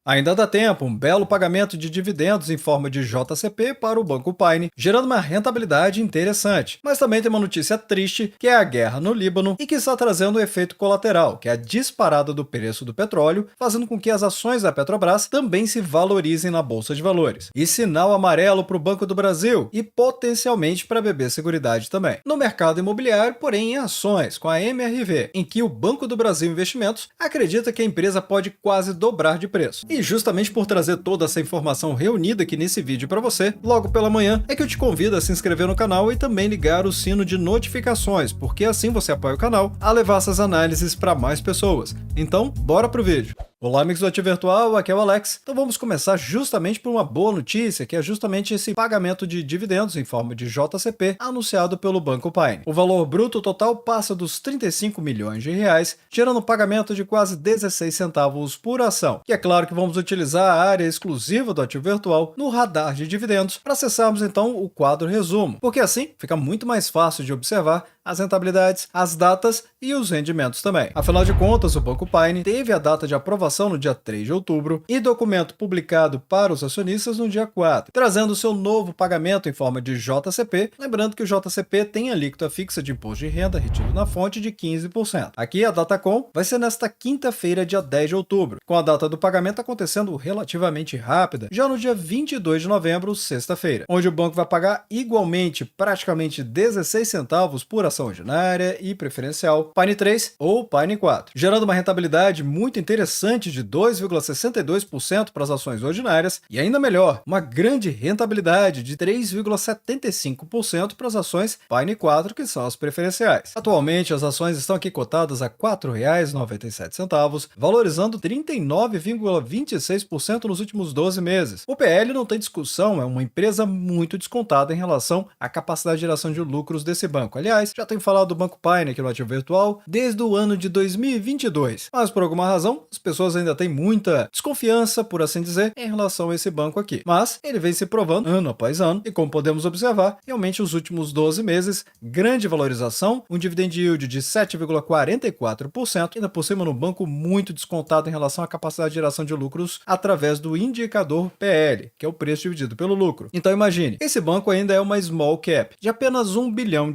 Ainda dá tempo, um belo pagamento de dividendos em forma de JCP para o Banco Paine, gerando uma rentabilidade interessante. Mas também tem uma notícia triste, que é a guerra no Líbano e que está trazendo um efeito colateral, que é a disparada do preço do petróleo, fazendo com que as ações da Petrobras também se valorizem na Bolsa de Valores. E sinal amarelo para o Banco do Brasil e potencialmente para a BB Seguridade também. No mercado imobiliário, porém em ações, com a MRV, em que o Banco do Brasil Investimentos acredita que a empresa pode quase dobrar de preço. E justamente por trazer toda essa informação reunida aqui nesse vídeo para você, logo pela manhã, é que eu te convido a se inscrever no canal e também ligar o sino de notificações, porque assim você apoia o canal a levar essas análises para mais pessoas. Então, bora pro vídeo! Olá, amigos do Ativo Virtual, aqui é o Alex. Então vamos começar justamente por uma boa notícia, que é justamente esse pagamento de dividendos em forma de JCP anunciado pelo Banco Paine. O valor bruto total passa dos 35 milhões de reais, gerando um pagamento de quase 16 centavos por ação. E é claro que vamos utilizar a área exclusiva do Ativo Virtual no radar de dividendos para acessarmos então o quadro resumo, porque assim fica muito mais fácil de observar as rentabilidades, as datas e os rendimentos também. Afinal de contas, o Banco Paine teve a data de aprovação no dia 3 de outubro e documento publicado para os acionistas no dia 4, trazendo seu novo pagamento em forma de JCP, lembrando que o JCP tem alíquota fixa de imposto de renda retido na fonte de 15%. Aqui a Datacom vai ser nesta quinta-feira, dia 10 de outubro, com a data do pagamento acontecendo relativamente rápida, já no dia 22 de novembro, sexta-feira, onde o banco vai pagar igualmente praticamente 16 centavos por ação ordinária e preferencial, Paine 3 ou Paine 4, gerando uma rentabilidade muito interessante de 2,62% para as ações ordinárias e ainda melhor, uma grande rentabilidade de 3,75% para as ações Paine 4, que são as preferenciais. Atualmente, as ações estão aqui cotadas a R$ 4,97, valorizando 39,26% nos últimos 12 meses. O PL não tem discussão, é uma empresa muito descontada em relação à capacidade de geração de lucros desse banco. Aliás, já tenho falado do Banco Paine aqui no Ativo Virtual desde o ano de 2022, mas por alguma razão as pessoas ainda têm muita desconfiança, por assim dizer, em relação a esse banco aqui. Mas ele vem se provando ano após ano e, como podemos observar, realmente os últimos 12 meses, grande valorização, um dividend yield de 7,44%, ainda por cima no banco muito descontado em relação à capacidade de geração de lucros através do indicador PL, que é o preço dividido pelo lucro. Então imagine, esse banco ainda é uma small cap de apenas R$ 1 bilhão.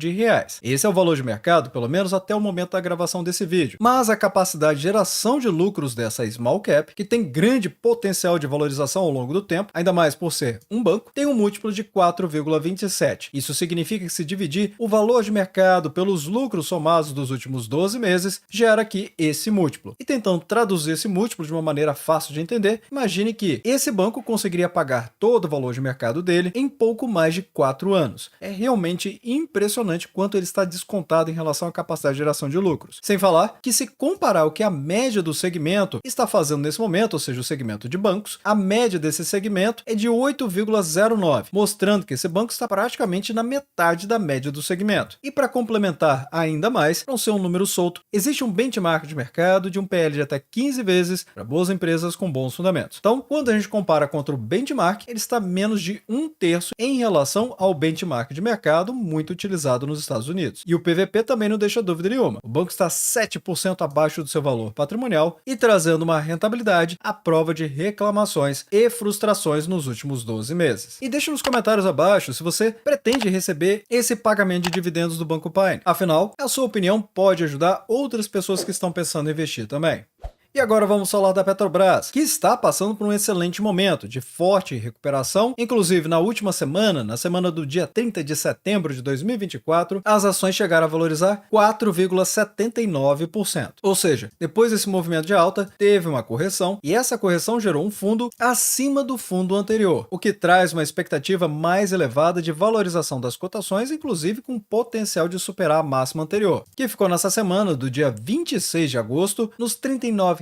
Esse é o valor de mercado, pelo menos até o momento da gravação desse vídeo. Mas a capacidade de geração de lucros dessa small cap, que tem grande potencial de valorização ao longo do tempo, ainda mais por ser um banco, tem um múltiplo de 4,27. Isso significa que se dividir o valor de mercado pelos lucros somados dos últimos 12 meses, gera aqui esse múltiplo. E tentando traduzir esse múltiplo de uma maneira fácil de entender, imagine que esse banco conseguiria pagar todo o valor de mercado dele em pouco mais de 4 anos. É realmente impressionante quanto ele está descontado em relação à capacidade de geração de lucros. Sem falar que, se comparar o que a média do segmento está fazendo nesse momento, ou seja, o segmento de bancos, a média desse segmento é de 8,09, mostrando que esse banco está praticamente na metade da média do segmento. E para complementar ainda mais, não ser um número solto, existe um benchmark de mercado de um PL de até 15 vezes para boas empresas com bons fundamentos. Então, quando a gente compara contra o benchmark, ele está menos de 1/3 em relação ao benchmark de mercado muito utilizado nos Estados Unidos. E o PVP também não deixa dúvida nenhuma. O banco está 7% abaixo do seu valor patrimonial e trazendo uma rentabilidade à prova de reclamações e frustrações nos últimos 12 meses. E deixa nos comentários abaixo se você pretende receber esse pagamento de dividendos do Banco Paine. Afinal, a sua opinião pode ajudar outras pessoas que estão pensando em investir também. E agora vamos falar da Petrobras, que está passando por um excelente momento de forte recuperação. Inclusive, na última semana, na semana do dia 30 de setembro de 2024, as ações chegaram a valorizar 4,79%. Ou seja, depois desse movimento de alta, teve uma correção e essa correção gerou um fundo acima do fundo anterior, o que traz uma expectativa mais elevada de valorização das cotações, inclusive com potencial de superar a máxima anterior, que ficou nessa semana do dia 26 de agosto nos R$ 39,86.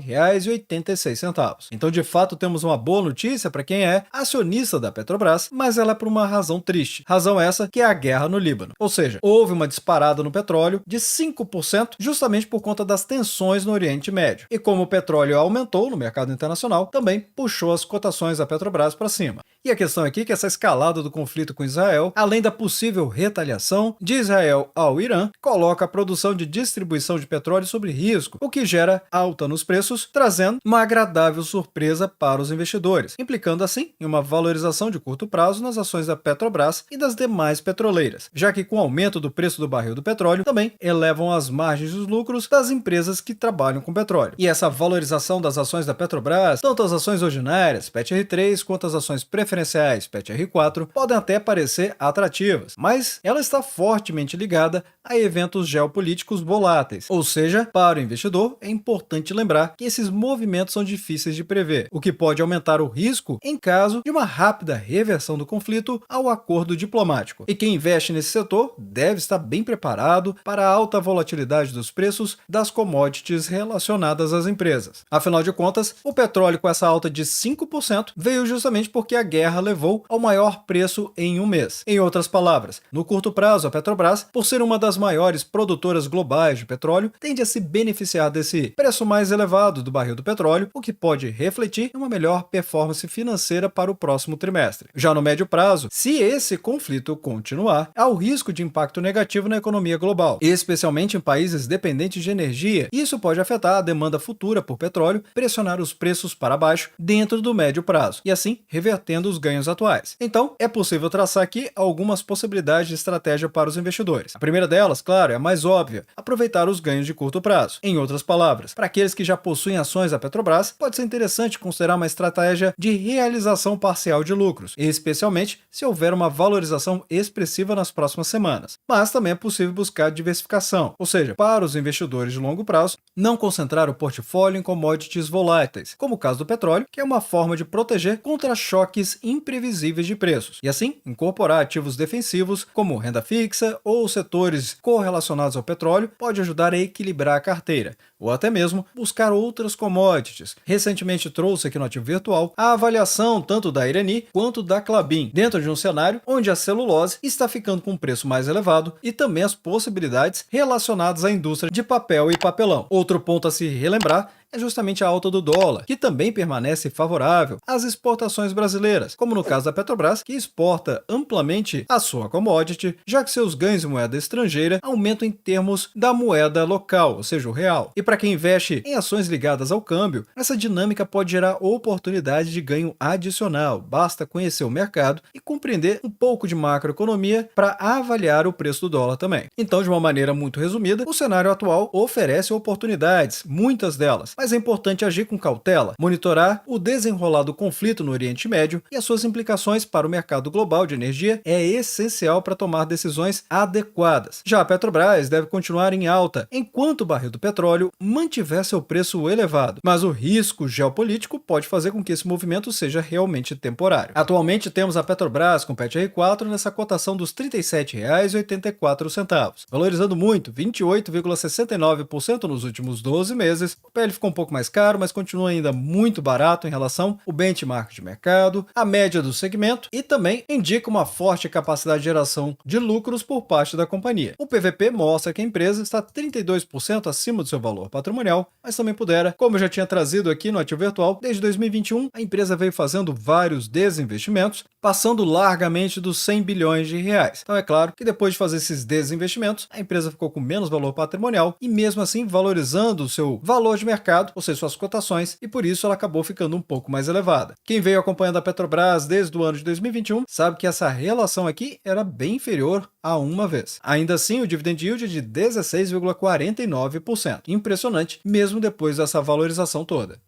Então, de fato, temos uma boa notícia para quem é acionista da Petrobras, mas ela é por uma razão triste. Razão essa que é a guerra no Líbano. Ou seja, houve uma disparada no petróleo de 5% justamente por conta das tensões no Oriente Médio. E como o petróleo aumentou no mercado internacional, também puxou as cotações da Petrobras para cima. E a questão aqui é que essa escalada do conflito com Israel, além da possível retaliação de Israel ao Irã, coloca a produção de distribuição de petróleo sob risco, o que gera alta nos preços preços, trazendo uma agradável surpresa para os investidores, implicando assim em uma valorização de curto prazo nas ações da Petrobras e das demais petroleiras, já que com o aumento do preço do barril do petróleo também elevam as margens dos lucros das empresas que trabalham com petróleo. E essa valorização das ações da Petrobras, tanto as ações ordinárias, PETR3, quanto as ações preferenciais, PETR4, podem até parecer atrativas, mas ela está fortemente ligada a eventos geopolíticos voláteis, ou seja, para o investidor é importante lembrar que esses movimentos são difíceis de prever, o que pode aumentar o risco em caso de uma rápida reversão do conflito ao acordo diplomático. E quem investe nesse setor deve estar bem preparado para a alta volatilidade dos preços das commodities relacionadas às empresas. Afinal de contas, o petróleo com essa alta de 5% veio justamente porque a guerra levou ao maior preço em um mês. Em outras palavras, no curto prazo, a Petrobras, por ser uma das maiores produtoras globais de petróleo, tende a se beneficiar desse preço mais elevado do barril do petróleo, o que pode refletir em uma melhor performance financeira para o próximo trimestre. Já no médio prazo, se esse conflito continuar, há o risco de impacto negativo na economia global, especialmente em países dependentes de energia. Isso pode afetar a demanda futura por petróleo, pressionar os preços para baixo dentro do médio prazo e assim revertendo os ganhos atuais. Então, é possível traçar aqui algumas possibilidades de estratégia para os investidores. A primeira delas, claro, é a mais óbvia: aproveitar os ganhos de curto prazo. Em outras palavras, para aqueles que já possuem ações da Petrobras, pode ser interessante considerar uma estratégia de realização parcial de lucros, especialmente se houver uma valorização expressiva nas próximas semanas. Mas também é possível buscar diversificação, ou seja, para os investidores de longo prazo, não concentrar o portfólio em commodities voláteis, como o caso do petróleo, que é uma forma de proteger contra choques imprevisíveis de preços, e assim incorporar ativos defensivos como renda fixa ou setores correlacionados ao petróleo pode ajudar a equilibrar a carteira, ou até mesmo buscar outras commodities. Recentemente trouxe aqui no Ativo Virtual a avaliação tanto da Irani quanto da Klabin, dentro de um cenário onde a celulose está ficando com um preço mais elevado e também as possibilidades relacionadas à indústria de papel e papelão. Outro ponto a se relembrar é justamente a alta do dólar, que também permanece favorável às exportações brasileiras, como no caso da Petrobras, que exporta amplamente a sua commodity, já que seus ganhos em moeda estrangeira aumentam em termos da moeda local, ou seja, o real. E para quem investe em ações ligadas ao câmbio, essa dinâmica pode gerar oportunidade de ganho adicional. Basta conhecer o mercado e compreender um pouco de macroeconomia para avaliar o preço do dólar também. Então, de uma maneira muito resumida, o cenário atual oferece oportunidades, muitas delas, mas é importante agir com cautela, monitorar o desenrolar do conflito no Oriente Médio e as suas implicações para o mercado global de energia é essencial para tomar decisões adequadas. Já a Petrobras deve continuar em alta enquanto o barril do petróleo mantiver seu preço elevado, mas o risco geopolítico pode fazer com que esse movimento seja realmente temporário. Atualmente temos a Petrobras com PETR4 nessa cotação dos R$ 37,84, valorizando muito, 28,69% nos últimos 12 meses. O PL ficou um pouco mais caro, mas continua ainda muito barato em relação ao benchmark de mercado, a média do segmento e também indica uma forte capacidade de geração de lucros por parte da companhia. O PVP mostra que a empresa está 32% acima do seu valor patrimonial, mas também pudera, como eu já tinha trazido aqui no Ativo Virtual, desde 2021 a empresa veio fazendo vários desinvestimentos, passando largamente dos 100 bilhões de reais. Então é claro que depois de fazer esses desinvestimentos, a empresa ficou com menos valor patrimonial e mesmo assim valorizando o seu valor de mercado, ou seja, suas cotações, e por isso ela acabou ficando um pouco mais elevada. Quem veio acompanhando a Petrobras desde o ano de 2021 sabe que essa relação aqui era bem inferior a uma vez. Ainda assim, o dividend yield é de 16,49%. Impressionante, mesmo depois dessa valorização toda.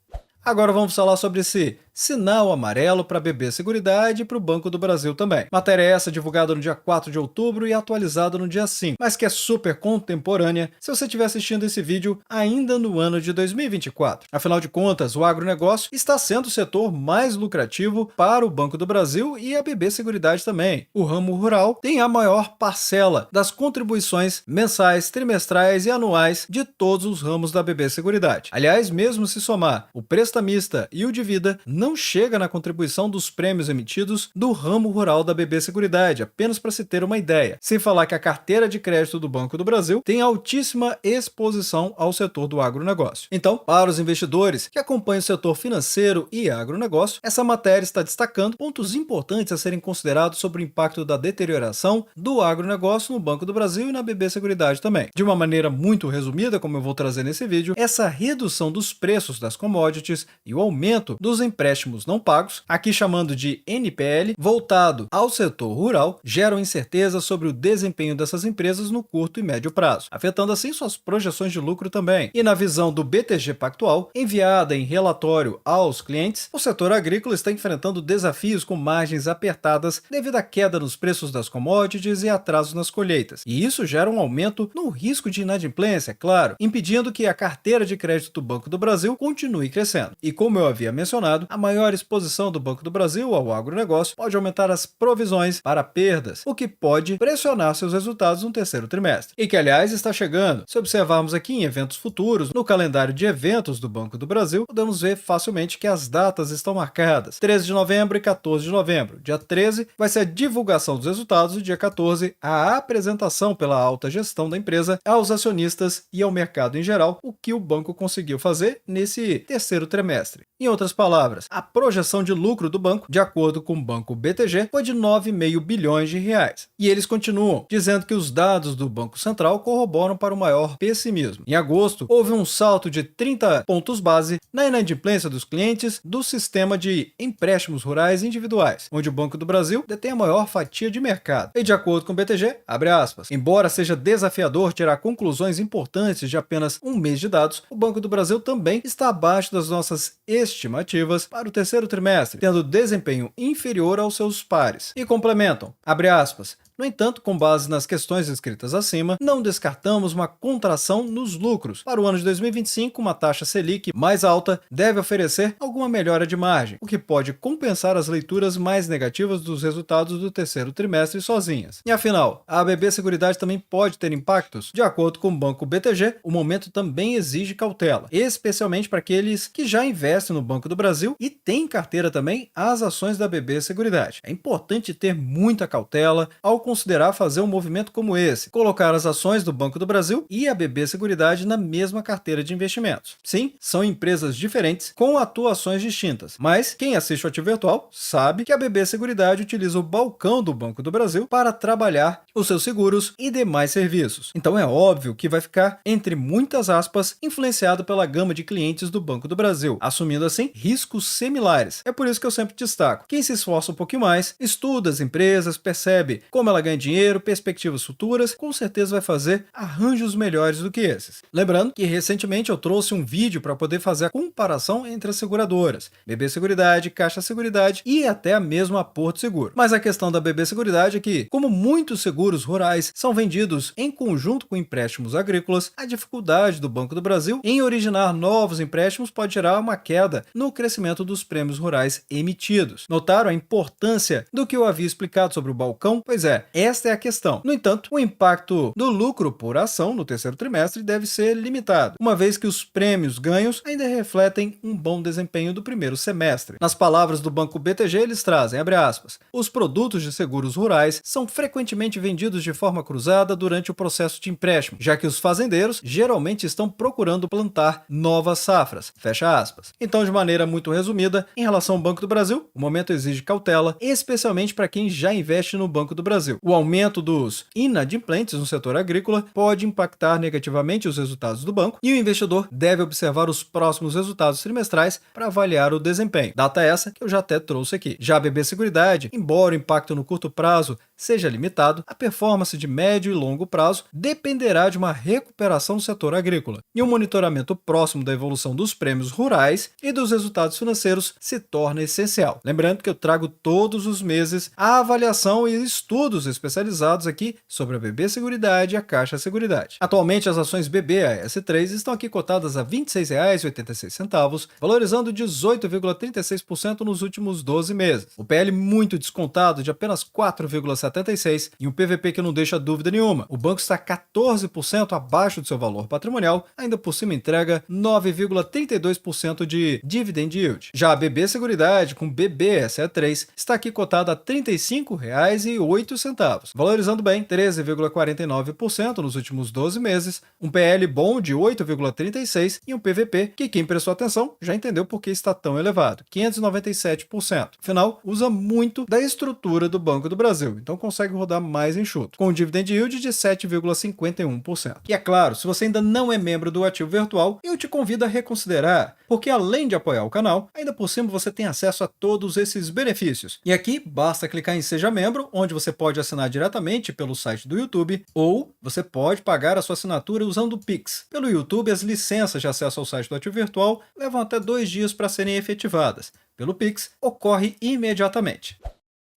Agora vamos falar sobre esse sinal amarelo para a BB Seguridade e para o Banco do Brasil também. Matéria essa divulgada no dia 4 de outubro e atualizada no dia 5, mas que é super contemporânea se você estiver assistindo esse vídeo ainda no ano de 2024. Afinal de contas, o agronegócio está sendo o setor mais lucrativo para o Banco do Brasil e a BB Seguridade também. O ramo rural tem a maior parcela das contribuições mensais, trimestrais e anuais de todos os ramos da BB Seguridade. Aliás, mesmo se somar o prestamista e o de vida, não não chega na contribuição dos prêmios emitidos do ramo rural da BB Seguridade, apenas para se ter uma ideia. Sem falar que a carteira de crédito do Banco do Brasil tem altíssima exposição ao setor do agronegócio. Então, para os investidores que acompanham o setor financeiro e agronegócio, essa matéria está destacando pontos importantes a serem considerados sobre o impacto da deterioração do agronegócio no Banco do Brasil e na BB Seguridade também. De uma maneira muito resumida, como eu vou trazer nesse vídeo, essa redução dos preços das commodities e o aumento dos empréstimos não pagos, aqui chamando de NPL, voltado ao setor rural, geram incerteza sobre o desempenho dessas empresas no curto e médio prazo, afetando assim suas projeções de lucro também. E na visão do BTG Pactual, enviada em relatório aos clientes, o setor agrícola está enfrentando desafios com margens apertadas devido à queda nos preços das commodities e atrasos nas colheitas. E isso gera um aumento no risco de inadimplência, claro, impedindo que a carteira de crédito do Banco do Brasil continue crescendo. E como eu havia mencionado, a maior exposição do Banco do Brasil ao agronegócio pode aumentar as provisões para perdas, o que pode pressionar seus resultados no terceiro trimestre. E que, aliás, está chegando. Se observarmos aqui em eventos futuros, no calendário de eventos do Banco do Brasil, podemos ver facilmente que as datas estão marcadas: 13 de novembro e 14 de novembro. Dia 13 vai ser a divulgação dos resultados e dia 14 a apresentação pela alta gestão da empresa aos acionistas e ao mercado em geral, o que o banco conseguiu fazer nesse terceiro trimestre. Em outras palavras, a projeção de lucro do banco, de acordo com o Banco BTG, foi de 9,5 bilhões de reais. E eles continuam dizendo que os dados do Banco Central corroboram para o maior pessimismo. Em agosto, houve um salto de 30 pontos base na inadimplência dos clientes do sistema de empréstimos rurais individuais, onde o Banco do Brasil detém a maior fatia de mercado. E de acordo com o BTG, abre aspas, embora seja desafiador tirar conclusões importantes de apenas um mês de dados, o Banco do Brasil também está abaixo das nossas estimativas para o terceiro trimestre, tendo desempenho inferior aos seus pares. E complementam, abre aspas, no entanto, com base nas questões escritas acima, não descartamos uma contração nos lucros. Para o ano de 2025, uma taxa Selic mais alta deve oferecer alguma melhora de margem, o que pode compensar as leituras mais negativas dos resultados do terceiro trimestre sozinhas. E afinal, a BB Seguridade também pode ter impactos? De acordo com o Banco BTG, o momento também exige cautela, especialmente para aqueles que já investem no Banco do Brasil e têm em carteira também as ações da BB Seguridade. É importante ter muita cautela ao considerar fazer um movimento como esse, colocar as ações do Banco do Brasil e a BB Seguridade na mesma carteira de investimentos. Sim, são empresas diferentes com atuações distintas, mas quem assiste o Ativo Virtual sabe que a BB Seguridade utiliza o balcão do Banco do Brasil para trabalhar os seus seguros e demais serviços. Então é óbvio que vai ficar, entre muitas aspas, influenciado pela gama de clientes do Banco do Brasil, assumindo assim riscos similares. É por isso que eu sempre destaco: quem se esforça um pouquinho mais, estuda as empresas, percebe como ela ganha dinheiro, perspectivas futuras, com certeza vai fazer arranjos melhores do que esses. Lembrando que recentemente eu trouxe um vídeo para poder fazer a comparação entre as seguradoras, BB Seguridade, Caixa Seguridade e até a mesma Porto Seguro. Mas a questão da BB Seguridade é que, como muitos seguros rurais são vendidos em conjunto com empréstimos agrícolas, a dificuldade do Banco do Brasil em originar novos empréstimos pode gerar uma queda no crescimento dos prêmios rurais emitidos. Notaram a importância do que eu havia explicado sobre o balcão? Pois é, esta é a questão. No entanto, o impacto do lucro por ação no terceiro trimestre deve ser limitado, uma vez que os prêmios ganhos ainda refletem um bom desempenho do primeiro semestre. Nas palavras do Banco BTG, eles trazem, abre aspas, os produtos de seguros rurais são frequentemente vendidos de forma cruzada durante o processo de empréstimo, já que os fazendeiros geralmente estão procurando plantar novas safras, fecha aspas. Então, de maneira muito resumida, em relação ao Banco do Brasil, o momento exige cautela, especialmente para quem já investe no Banco do Brasil. O aumento dos inadimplentes no setor agrícola pode impactar negativamente os resultados do banco e o investidor deve observar os próximos resultados trimestrais para avaliar o desempenho. Data essa que eu já até trouxe aqui. Já a BB Seguridade, embora o impacto no curto prazo seja limitado, a performance de médio e longo prazo dependerá de uma recuperação do setor agrícola. E um monitoramento próximo da evolução dos prêmios rurais e dos resultados financeiros se torna essencial. Lembrando que eu trago todos os meses a avaliação e estudos especializados aqui sobre a BB Seguridade e a Caixa Seguridade. Atualmente, as ações BBAS3 estão aqui cotadas a R$ 26,86, valorizando 18,36% nos últimos 12 meses. O PL muito descontado de apenas 4,70 1,76 e um PVP que não deixa dúvida nenhuma. O banco está 14% abaixo do seu valor patrimonial, ainda por cima entrega 9,32% de dividend yield. Já a BB Seguridade, com BBSE3, está aqui cotada a R$ 35,08, valorizando bem 13,49% nos últimos 12 meses, um PL bom de 8,36 e um PVP que quem prestou atenção já entendeu por que está tão elevado, 597%. Afinal, usa muito da estrutura do Banco do Brasil, então consegue rodar mais enxuto, com um dividend yield de 7,51%. E é claro, se você ainda não é membro do Ativo Virtual, eu te convido a reconsiderar, porque além de apoiar o canal, ainda por cima você tem acesso a todos esses benefícios. E aqui basta clicar em Seja Membro, onde você pode assinar diretamente pelo site do YouTube, ou você pode pagar a sua assinatura usando o Pix. Pelo YouTube, as licenças de acesso ao site do Ativo Virtual levam até 2 dias para serem efetivadas. Pelo Pix, ocorre imediatamente.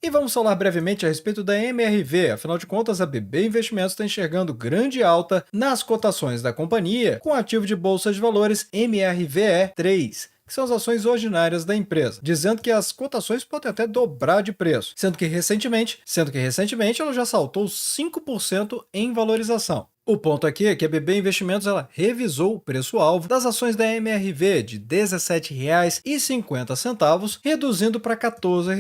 E vamos falar brevemente a respeito da MRV, afinal de contas a BB Investimentos está enxergando grande alta nas cotações da companhia com ativo de bolsa de valores MRVE3, que são as ações ordinárias da empresa, dizendo que as cotações podem até dobrar de preço, sendo que recentemente ela já saltou 5% em valorização. O ponto aqui é que a BB Investimentos ela revisou o preço-alvo das ações da MRV de R$ 17,50, reduzindo para R$ 14.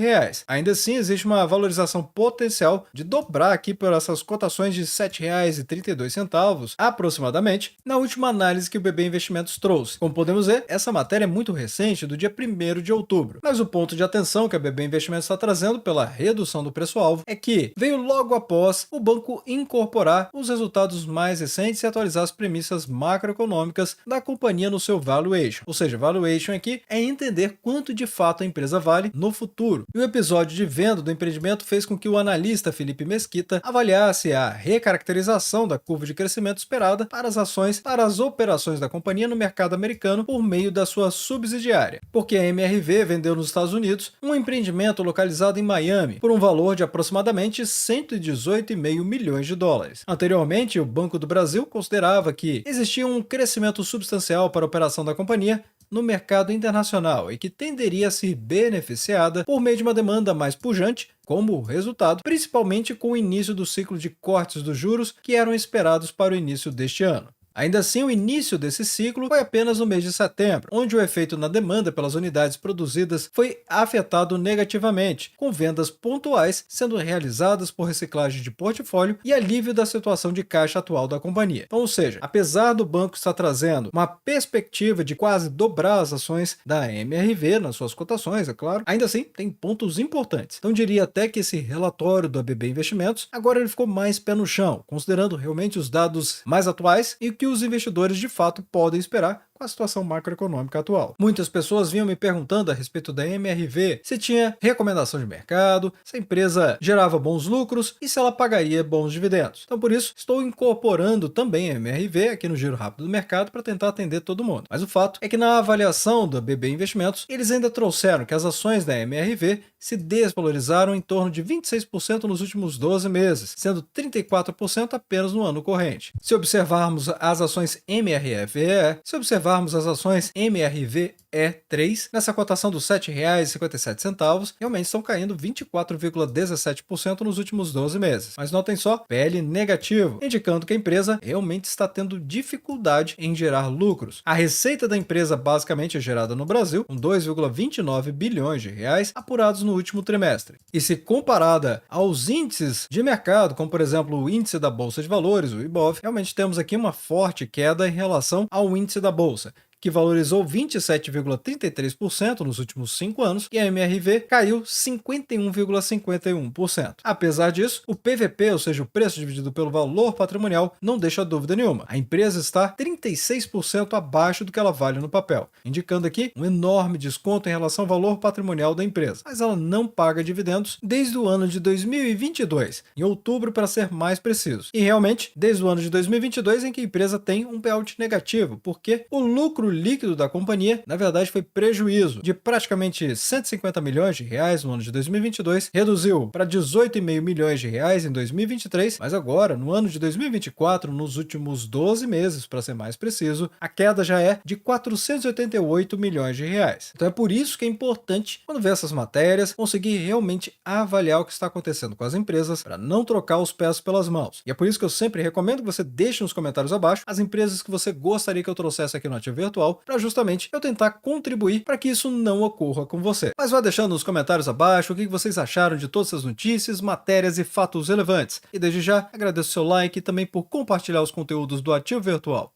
Ainda assim, existe uma valorização potencial de dobrar aqui por essas cotações de R$ 7,32 aproximadamente na última análise que o BB Investimentos trouxe. Como podemos ver, essa matéria é muito recente, do dia 1º de outubro. Mas o ponto de atenção que a BB Investimentos está trazendo pela redução do preço-alvo é que veio logo após o banco incorporar os resultados mais recentes e atualizar as premissas macroeconômicas da companhia no seu valuation. Ou seja, valuation aqui é entender quanto de fato a empresa vale no futuro. E o episódio de venda do empreendimento fez com que o analista Felipe Mesquita avaliasse a recaracterização da curva de crescimento esperada para as ações, para as operações da companhia no mercado americano por meio da sua subsidiária. Porque a MRV vendeu nos Estados Unidos um empreendimento localizado em Miami por um valor de aproximadamente 118,5 milhões de dólares. Anteriormente, o Banco do Brasil considerava que existia um crescimento substancial para a operação da companhia no mercado internacional e que tenderia a ser beneficiada por meio de uma demanda mais pujante como resultado, principalmente com o início do ciclo de cortes dos juros que eram esperados para o início deste ano. Ainda assim, o início desse ciclo foi apenas no mês de setembro, onde o efeito na demanda pelas unidades produzidas foi afetado negativamente, com vendas pontuais sendo realizadas por reciclagem de portfólio e alívio da situação de caixa atual da companhia. Então, ou seja, apesar do banco estar trazendo uma perspectiva de quase dobrar as ações da MRV nas suas cotações, é claro, ainda assim tem pontos importantes. Então, diria até que esse relatório do ABB Investimentos, agora ele ficou mais pé no chão, considerando realmente os dados mais atuais e o que os investidores de fato podem esperar com a situação macroeconômica atual. Muitas pessoas vinham me perguntando a respeito da MRV se tinha recomendação de mercado, se a empresa gerava bons lucros e se ela pagaria bons dividendos. Então, por isso, estou incorporando também a MRV aqui no Giro Rápido do Mercado para tentar atender todo mundo. Mas o fato é que na avaliação da BB Investimentos, eles ainda trouxeram que as ações da MRV se desvalorizaram em torno de 26% nos últimos 12 meses, sendo 34% apenas no ano corrente. Se observarmos as ações MRFE, se observarmos as ações MRVE3, nessa cotação dos R$ 7,57, realmente estão caindo 24,17% nos últimos 12 meses. Mas notem só, PL negativo, indicando que a empresa realmente está tendo dificuldade em gerar lucros. A receita da empresa basicamente é gerada no Brasil, com 2,29 bilhões de reais apurados no último trimestre. E se comparada aos índices de mercado, como por exemplo o índice da Bolsa de Valores, o IBOV, realmente temos aqui uma forte queda em relação ao índice da Bolsa, que valorizou 27,33% nos últimos 5 anos, e a MRV caiu 51,51%. Apesar disso, o PVP, ou seja, o preço dividido pelo valor patrimonial, não deixa dúvida nenhuma. A empresa está 36% abaixo do que ela vale no papel, indicando aqui um enorme desconto em relação ao valor patrimonial da empresa. Mas ela não paga dividendos desde o ano de 2022, em outubro para ser mais preciso. E realmente, desde o ano de 2022 em que a empresa tem um payout negativo, porque o lucro líquido da companhia, na verdade, foi prejuízo de praticamente 150 milhões de reais no ano de 2022, reduziu para 18,5 milhões de reais em 2023, mas agora, no ano de 2024, nos últimos 12 meses, para ser mais preciso, a queda já é de 488 milhões de reais. Então é por isso que é importante, quando ver essas matérias, conseguir realmente avaliar o que está acontecendo com as empresas para não trocar os pés pelas mãos. E é por isso que eu sempre recomendo que você deixe nos comentários abaixo as empresas que você gostaria que eu trouxesse aqui no Ativo Virtual, para justamente eu tentar contribuir para que isso não ocorra com você. Mas vá deixando nos comentários abaixo o que vocês acharam de todas essas notícias, matérias e fatos relevantes. E desde já, agradeço o seu like e também por compartilhar os conteúdos do Ativo Virtual.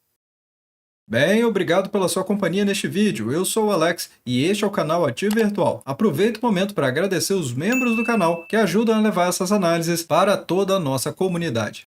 Bem, obrigado pela sua companhia neste vídeo. Eu sou o Alex e este é o canal Ativo Virtual. Aproveito o momento para agradecer os membros do canal que ajudam a levar essas análises para toda a nossa comunidade.